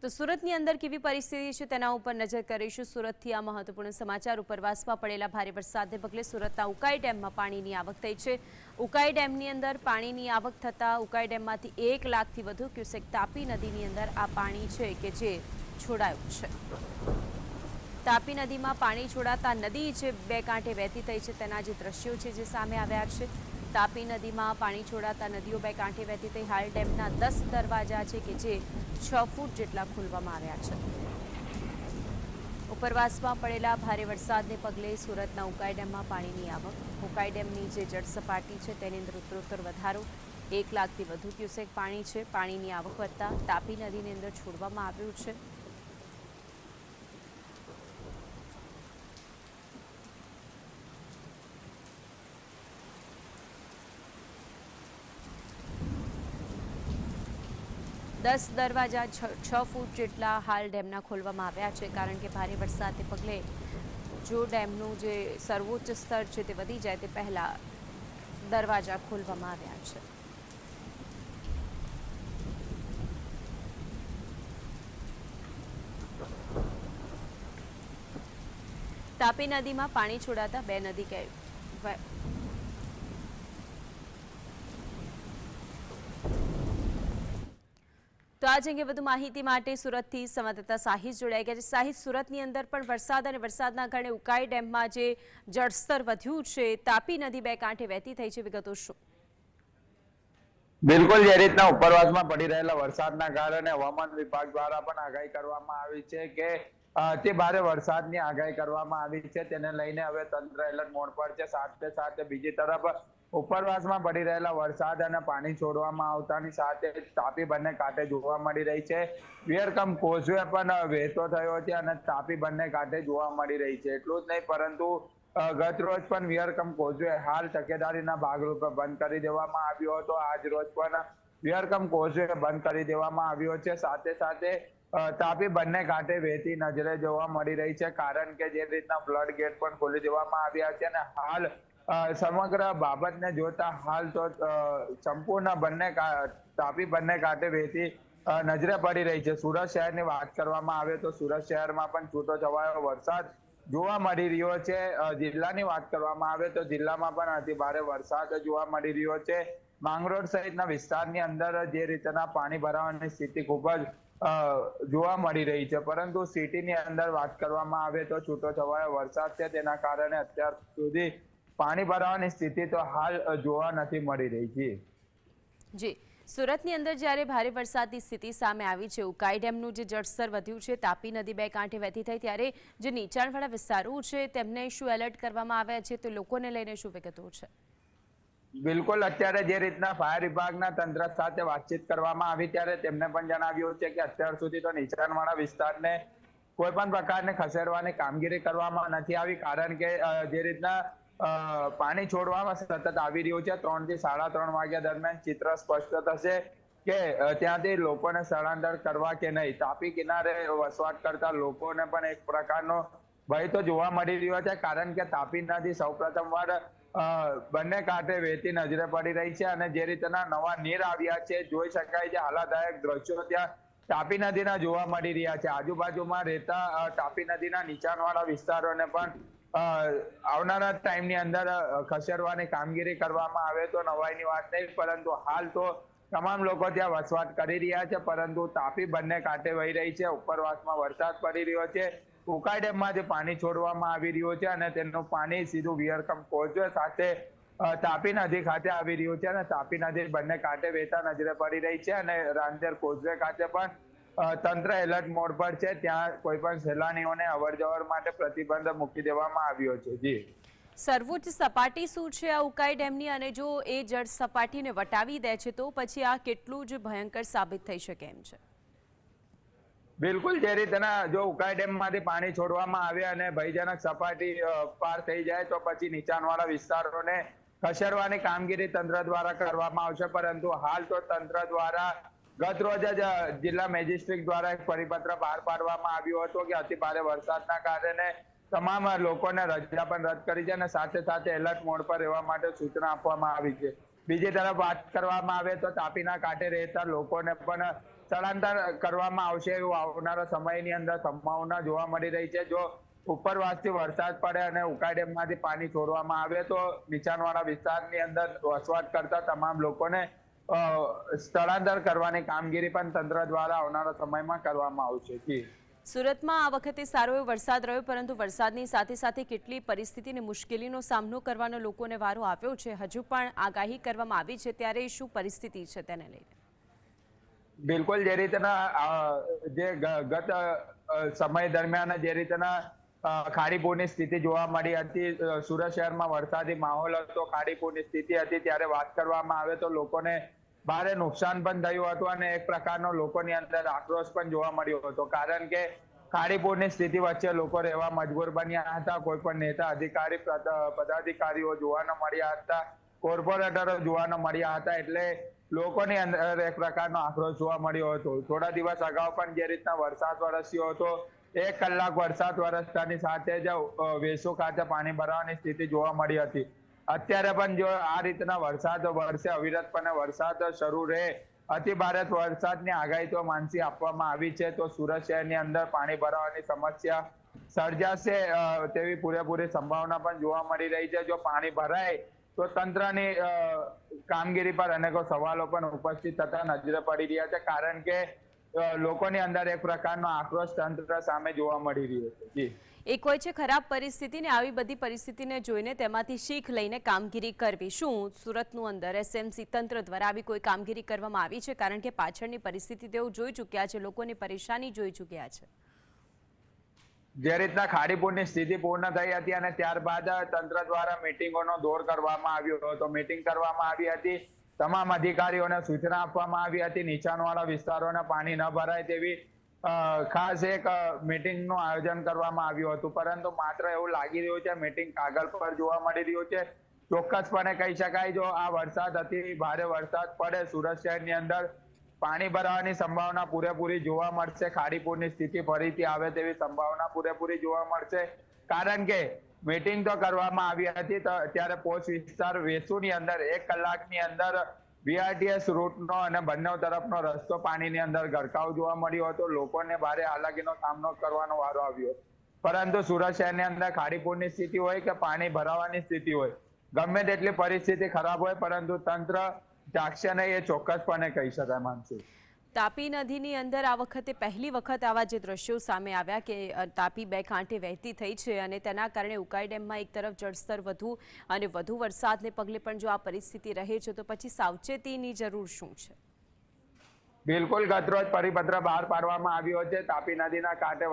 તો સુરતની અંદર કેવી પરિસ્થિતિ છે તેના ઉપર નજર કરીશું। સુરતથી આ મહત્વપૂર્ણ સમાચાર। ઉપરવાસમાં પડેલા ભારે વરસાદને પગલે સુરતના ઉકાઈ ડેમમાં પાણીની આવક થઈ છે। ઉકાઈ ડેમની અંદર પાણીની આવક થતાં ઉકાઈ ડેમમાંથી 1 લાખથી વધુ ક્યુસેક તાપી નદીની અંદર આ પાણી છે કે જે છોડાયું છે। તાપી નદીમાં પાણી છોડાતા નદી જે બે કાંઠે વહેતી થઈ છે તેના જે દ્રશ્યો છે જે સામે આવ્યા છે। તાપી નદીમાં પાણી છોડાતા નદીઓ બે કાંઠે વહેતી થઈ હાલ ડેમના 10 દરવાજા છે કે જે 6 ફૂટ જેટલા ખોલવામાં આવ્યા છે। ઉપરવાસમાં પડેલા ભારે વરસાદને પગલે સુરતના ઉકાઈ ડેમમાં પાણીની આવક। ઉકાઈ ડેમની જે જળ સપાટી છે તેની અંદર ઉત્તરોત્તર વધારો। 1 લાખથી વધુ ક્યુસેક પાણી છે। પાણીની આવક વધતા તાપી નદીની અંદર છોડવામાં આવ્યું છે। दस दरवाजा 6 फूट જેટલા હાલ ડેમના ખોલવામાં આવ્યા છે કારણ કે ભારે વરસાદને પગલે જો ડેમનું જે સર્વોચ્ચ સ્તર છે તે વધી જાય તે પહેલા દરવાજા ખોલવામાં આવ્યા છે। તાપી નદીમાં પાણી છોડાતા બે નદી તો આજ અંગે વધુ માહિતી માટે સુરતથી સંવાદદાતા સાહિદ જોડાઈ ગયા છે। સાહિદ, સુરતની અંદર પણ વરસાદ અને વરસાદના કારણે ઉકાઈ ડેમમાં જે જળસ્તર વધ્યું છે, તાપી નદી બે કાંઠે વહેતી થઈ છે, વિગતો શું? બિલકુલ, જે રીતના ઉપરવાસમાં પડી રહેલા વરસાદના કારણે હવામાન વિભાગ દ્વારા પણ આગાહી કરવામાં આવી છે કે અતિ ભારે વરસાદની આગાહી કરવામાં આવી છે। તેને લઈને હવે તંત્ર એલર્ટ મોડ પર છે। સાથે સાથે બીજી તરફ ઉપરવાસમાં પડી રહેલા વરસાદ અને પાણી છોડવામાં આવતાની સાથે તાપી બંને કાંઠે જોવા મળી રહી છે। વિયરકમ કોઝવે પણ વહેતો થયો છે અને તાપી બંને કાંઠે જોવા મળી રહી છે। એટલું જ નહીં પરંતુ ગત રોજ પણ વિયરકમ કોઝવે હાલ તકેદારીના ભાગરૂપે બંધ કરી દેવામાં આવ્યો હતો। આજ રોજ પણ વિયરકમ કોઝવે બંધ કરી દેવામાં આવ્યો છે। સાથે સાથે તાપી બંને કાંઠે વહેતી નજરે જોવા મળી રહી છે કારણ કે જે રીતના ફ્લડ ગેટ પણ ખોલી દેવામાં આવ્યા છે અને હાલ સમગ્ર બાબતને જોતા હાલ તો સંપૂર્ણ તાપી બંને કાંઠે વહેતી નજરે પડી રહી છે। સુરત શહેરની વાત કરવામાં આવે તો સુરત શહેરમાં પણ છૂટો છવાયો વરસાદ જોવા મળી રહ્યો છે। જિલ્લાની વાત કરવામાં આવે તો જિલ્લામાં પણ અતિ ભારે વરસાદ જોવા મળી રહ્યો છે। માંગરોળ સહિતના વિસ્તારની અંદર જે રીતના પાણી ભરાવાની સ્થિતિ ખૂબ જ જોવા મળી રહી છે, પરંતુ સિટીની અંદર વાત કરવામાં આવે તો છૂટો છવાયો વરસાદ છે તેના કારણે અત્યાર સુધી પાણી ભરાવાની સ્થિતિ તો હાલ જોવા નથી મળી રહી છે। જી, સુરતની અંદર જ્યારે ભારે વરસાદની સ્થિતિ સામે આવી છે, ઉકાઈ ડેમનું જે જળસ્તર વધ્યું છે, તાપી નદી બે કાંઠે વહેતી થઈ, ત્યારે જે નીચાણવાળા વિસ્તારો છે તેમને શું એલર્ટ કરવામાં આવ્યા છે, તો લોકોને લઈને શું વિગતો છે? બિલકુલ, અત્યારે જે રીતના ફાયર વિભાગના તંત્ર સાથે વાતચીત કરવામાં આવી ત્યારે તેમને પણ જણાવ્યું છે કે અત્યાર સુધી તો નીચાણવાળા વિસ્તારને કોઈ પણ પ્રકારની ખસેડવાની કામગીરી કરવામાં નથી આવી કારણ કે જે રીતના પાણી છોડવામાં સતત આવી રહ્યું છે। 3 થી 3:30 વાગ્યા દરમિયાન ચિત્ર સ્પષ્ટ થશે કે ત્યાંથી લોકોને સ્થળાંતર કરવા કે નહીં। તાપી કિનારે વસવાટ કરતા લોકોને પણ એક પ્રકારનો ભય તો જોવા મળી રહ્યો છે કારણ કે તાપી નદી સૌપ્રથમવાર બંને કાંઠે વહેતી નજરે પડી રહી છે અને જે રીતના નવા નીર આવ્યા છે જોઈ શકાય છે આહલાદાયક દ્રશ્યો ત્યાં તાપી નદીના જોવા મળી રહ્યા છે। આજુબાજુમાં રહેતા તાપી નદીના નીચાણવાળા વિસ્તારોને પણ આવનારા ટાઈમની અંદર ખસેડવાની કામગીરી કરવામાં આવે તો નવાઈની વાત નહીં, પરંતુ હાલ તો તમામ લોકો ત્યાં વસવાટ કરી રહ્યા છે, પરંતુ તાપી બંને કાંઠે વહી રહી છે। ઉપરવાસમાં વરસાદ પડી રહ્યો છે, ઉકાઈ ડેમમાંથી પાણી છોડવામાં આવી રહ્યું છે અને તેનું પાણી સીધું વિયરકમ કોઝવે સાથે તાપી નદી ખાતે આવી રહ્યું છે અને તાપી નદી બંને કાંઠે વહેતા નજરે પડી રહી છે અને રાંદેર કોઝવે ખાતે પણ તંત્ર એલર્ટ મોડ પર છે। ત્યાં કોઈ પણ સહેલાણીઓને અવરજવર માટે પ્રતિબંધ મૂકી દેવામાં આવ્યો છે। જી, સર્વોચ્ચ સપાટી શું છે આ ઉકાઈ ડેમની, અને જો એ જળ સપાટીને વટાવી દે છે તો પછી આ કેટલું જ ભયંકર સાબિત થઈ શકે એમ છે? બિલકુલ, જે રીતના જો ઉકાઈ ડેમમાંથી પાણી છોડવામાં આવે અને ભયજનક સપાટી પાર થઈ જાય તો પછી નીચાણવાળા વિસ્તારોને ખસેડવાની કામગીરી તંત્ર દ્વારા કરવામાં આવશે, પરંતુ હાલ તો તંત્ર દ્વારા ગત રોજ જ જિલ્લા મેજિસ્ટ્રેટ દ્વારા એક પરિપત્ર બહાર પાડવામાં આવ્યો હતો કે અતિ ભારે વરસાદના કારણે તમામ લોકોને રજા પણ રદ કરી છે અને સાથે સાથે એલર્ટ મોડ પર રહેવા માટે સૂચના આપવામાં આવી છે। બીજી તરફ વાત કરવામાં આવે તો તાપીના કાંઠે રહેતા લોકોને પણ સ્થળાંતર કરવામાં આવશે એવું આવનારા સમયની અંદર સંભાવના જોવા મળી રહી છે. જો ઉપરવાસથી વરસાદ પડે અને ઉકાઈ ડેમમાંથી પાણી છોડવામાં આવે તો નીચાણવાળા વિસ્તારની અંદર વસવાટ કરતા તમામ લોકોને સ્થળાંતર કરવાની કામગીરી પણ તંત્ર દ્વારા આવનારા સમયમાં કરવામાં આવશે. જી, સુરતમાં આ વખતે સારો એવો વરસાદ રહ્યો, પરંતુ વરસાદની સાથે સાથે કેટલી પરિસ્થિતિ અને મુશ્કેલીનો સામનો કરવાનો લોકોને વારો આવ્યો છે. હજુ પણ આગાહી કરવામાં આવી છે, ત્યારે શું પરિસ્થિતિ છે તેને લઈને? બિલકુલ, જે રીતના જે ગત સમય દરમિયાન જે રીતના ખાડીપુરની સ્થિતિ જોવા મળી હતી, સુરત શહેરમાં વરસાદી માહોલ હતો, ખાડીપુરની સ્થિતિ હતી, ત્યારે વાત કરવામાં આવે તો લોકોને ભારે નુકસાન પણ થયું હતું અને એક પ્રકારનો લોકોની અંદર આક્રોશ પણ જોવા મળ્યો હતો. કારણ કે ખાડીપુરની સ્થિતિ વચ્ચે લોકો રહેવા મજબૂર બન્યા હતા. કોઈ પણ નેતા, અધિકારી, પદાધિકારીઓ જોવા ન મળ્યા હતા, કોર્પોરેટરો જોવા ન મળ્યા હતા. એટલે લોકોની અંદર એક પ્રકારનો આક્રોશ જોવા મળ્યો હતો. થોડા દિવસ અગાઉ પણ જે રીતના વરસાદ વરસ્યો હતો, 1 કલાક વરસાદ વરસતાની સાથે જ વેસુ ખાતે પાણી ભરાવાની સ્થિતિ જોવા મળી હતી. અત્યારે પણ જો આ રીતના વરસાદ વરસે, અવિરતપણે વરસાદ શરૂ રહે, અતિ ભારે વરસાદની આગાહી તો માનસી આપવામાં આવી છે, તો સુરત શહેરની અંદર પાણી ભરાવાની સમસ્યા સર્જાશે તેવી પૂરેપૂરી સંભાવના પણ જોવા મળી રહી છે. જો પાણી ભરાય તો તંત્રની કામગીરી પર અનેકો સવાલો પણ ઉપસ્થિત થતા નજરે પડી રહ્યા છે. કારણ કે લોકોની અંદર એક પ્રકારનો આક્રોશ તંત્ર સામે જોવા મળી રહ્યો છે. જી, એક હોય છે ખરાબ પરિસ્થિતિ ને આવી બધી પરિસ્થિતિને જોઈને તેમાંથી શીખ લઈને કામગીરી કરવી. શું સુરતનું અંદર એસએમસી તંત્ર દ્વારા આવી કોઈ કામગીરી કરવામાં આવી છે? કારણ કે પાછળની પરિસ્થિતિ તેઓ જોઈ ચૂક્યા છે, લોકોની પરેશાની જોઈ ચૂક્યા છે. જે રીતના ખાડીપુરની સ્થિતિ પૂર્ણ થઈ હતી અને ત્યારબાદ તંત્ર દ્વારા મિટિંગોનો દોર કરવામાં આવ્યો હતો. મિટિંગ કરવામાં આવી હતી, તમામ અધિકારીઓને સૂચના આપવામાં આવી હતી નીચાણવાળા વિસ્તારોને પાણી ન ભરાય તેવી ખાસ એક મીટિંગનું આયોજન કરવામાં આવ્યું હતું. પરંતુ માત્ર એવું લાગી રહ્યું છે, મીટિંગ કાગળ પર જોવા મળી રહ્યું છે. ચોક્કસપણે કહી શકાય, જો આ વરસાદ અતિ ભારે વરસાદ પડે, સુરત શહેરની અંદર પાણી ભરાવાની સંભાવના પૂરેપૂરી જોવા મળશે. ખાડીપુરની સ્થિતિ ફરીથી આવે તેવી સંભાવના પૂરેપૂરી જોવા મળશે. કારણ કે મીટિંગ તો કરવામાં આવી હતી, ત્યારે પોસ્ટ વિસ્તાર વેસુની અંદર 1 કલાકની અંદર બીઆરટીએસ રૂટનો અને બંને તરફનો રસ્તો પાણીની અંદર ગરકાવ જોવા મળ્યો હતો. લોકોને ભારે હાલાકીનો સામનો કરવાનો વારો આવ્યો. પરંતુ સુરત શહેરની અંદર ખાડીપુરની સ્થિતિ હોય કે પાણી ભરાવાની સ્થિતિ હોય, ગમે તેટલી પરિસ્થિતિ ખરાબ હોય, પરંતુ તંત્ર જાગશે નહીં, એ ચોક્કસપણે કહી શકાય. માનસી, તાપી નદીની અંદર આ વખતે પહેલી વખત આવા જે દ્રશ્યો સામે આવ્યા કે તાપી 2 કાંઠે વહેતી થઈ છે અને તેના કારણે ઉકાઈ ડેમમાં એક તરફ જળસ્તર વધુ અને વધુ વરસાદને પગલે પણ જો આ પરિસ્થિતિ રહે છે તો પછી સાવચેતીની જરૂર શું છે? બિલકુલ, ગતરોજ પરિપત્ર બહાર પાડવામાં આવ્યો છે. તાપી નદીના કાંઠે